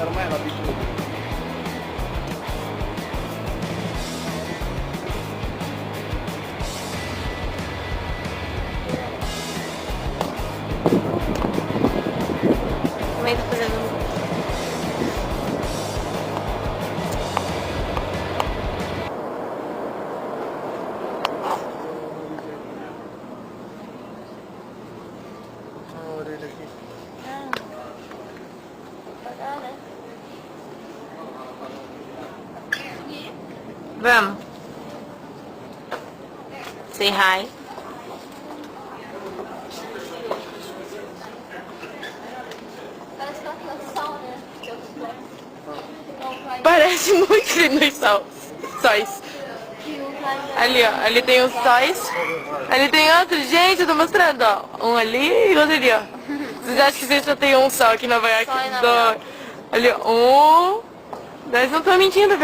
Carmela, bicho. Também tô fazendo. A orelha aqui. Vamos. Say hi. Parece muito dinossauro. Sóis. Ali, ó. Ali tem os sóis. Ali tem outro. Gente, eu tô mostrando, ó. Um ali e outro ali, ó. Vocês acham que vocês só tem um só aqui em Nova York? Só em Nova Dois. York. Ali, ó. Um. Mas não tô mentindo,